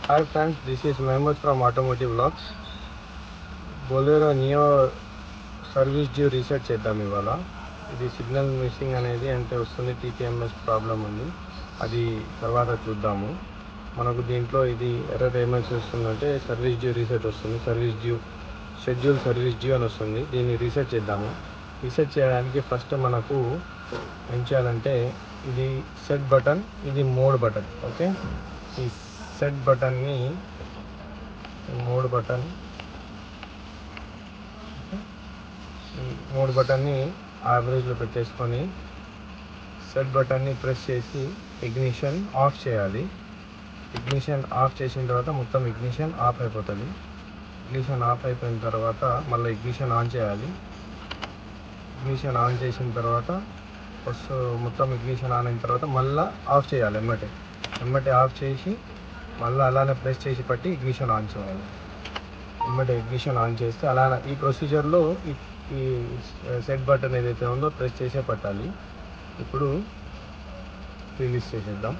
Hi friends, this is Mehmet from Automotive Vlogs. Bolero neo service due reset చేద్దాం ఇవాళ. ఇది signal missing అనేది అంటే వస్తుంది, టీపీఎంఎస్ ప్రాబ్లం ఉంది, అది తర్వాత చూద్దాము. మనకు దీంట్లో ఇది ఎర్రర్ ఏమైనా వస్తుందంటే సర్వీస్ డ్యూ రీసెట్ వస్తుంది, service due schedule service due అని వస్తుంది. దీన్ని రీసెట్ చేద్దాము. రీసెట్ చేయడానికి ఫస్ట్ మనకు ఏం చేయాలంటే ఇది సెట్ బటన్, ఇది మోడ్ బటన్. ఓకే, ఈ సెట్ బటన్ని మోడ్ బటన్ని యావరేజ్లో పెట్టేసుకొని సెట్ బటన్ని ప్రెస్ చేసి ఇగ్నిషన్ ఆఫ్ చేయాలి. ఇగ్నిషన్ ఆఫ్ చేసిన తర్వాత మొత్తం ఇగ్నిషన్ ఆఫ్ అయిపోతుంది. ఇగ్నిషన్ ఆఫ్ అయిపోయిన తర్వాత మళ్ళీ ఇగ్నిషన్ ఆన్ చేయాలి. ఇగ్నిషన్ ఆన్ చేసిన తర్వాత మొత్తం ఇగ్నిషన్ ఆన్ అయిన తర్వాత మళ్ళీ ఆఫ్ చేయాలి. ఎమ్మటే ఆఫ్ చేసి మళ్ళీ అలానే ప్రెస్ చేసి పట్టి ఇగ్నిషన్ ఆన్ చేయాలి. ఎమ్మటే ఇగ్నిషన్ ఆన్ చేస్తే అలా ఈ ప్రొసీజర్లో ఈ సెట్ బటన్ ఏదైతే ఉందో ప్రెస్ చేసే పట్టాలి. ఇప్పుడు రిలీజ్ చేసేద్దాం.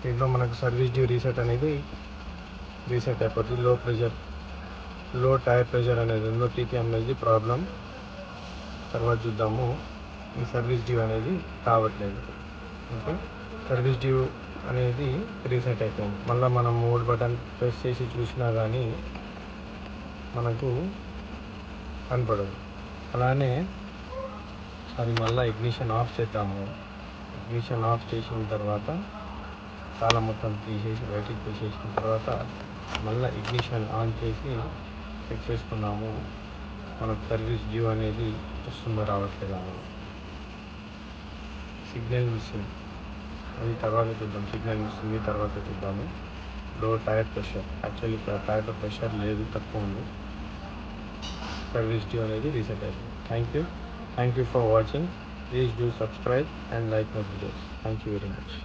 దీంట్లో మనకు సర్వీస్ డ్యూ రీసెట్ అనేది రీసెట్ అయిపోతుంది. లో టైర్ ప్రెషర్ అనేది ఉందో టీపీఎంఎస్ది ప్రాబ్లం తర్వాత చూద్దాము. ఈ సర్వీస్ డ్యూ అనేది రావట్లేదు. ఓకే, సర్వీస్ డ్యూ అనేది రీసెట్ అయిపోయింది. మళ్ళీ మనం మోడ్ బటన్ ప్రెస్ చేసి చూసినా కానీ మనకు కనపడదు. అలానే అది మళ్ళీ ఇగ్నిషన్ ఆఫ్ చేద్దాము. ఇగ్నిషన్ ఆఫ్ చేసిన తర్వాత చాలా మొత్తం బయటికి తీసేసిన తర్వాత మళ్ళీ ఇగ్నిషన్ ఆన్ చేసి చెక్ చేసుకున్నాము మనకు సర్వీస్ డ్యూ అనేది వస్తుందో రావట్లేదు అనేది. సిగ్నల్ మిస్సింగ్ అది తర్వాత చూద్దాం. సిగ్నల్ మిస్సింగ్ తర్వాత చూద్దాము. లో టైర్ ప్రెషర్, యాక్చువల్లీ ఇక్కడ టైర్లో ప్రెషర్ లేదు, తక్కువ ఉంది. సర్వీస్ డ్యూ అనేది రీసెట్ అయింది. Thank you for watching. Please do subscribe and like my videos. Thank you very much.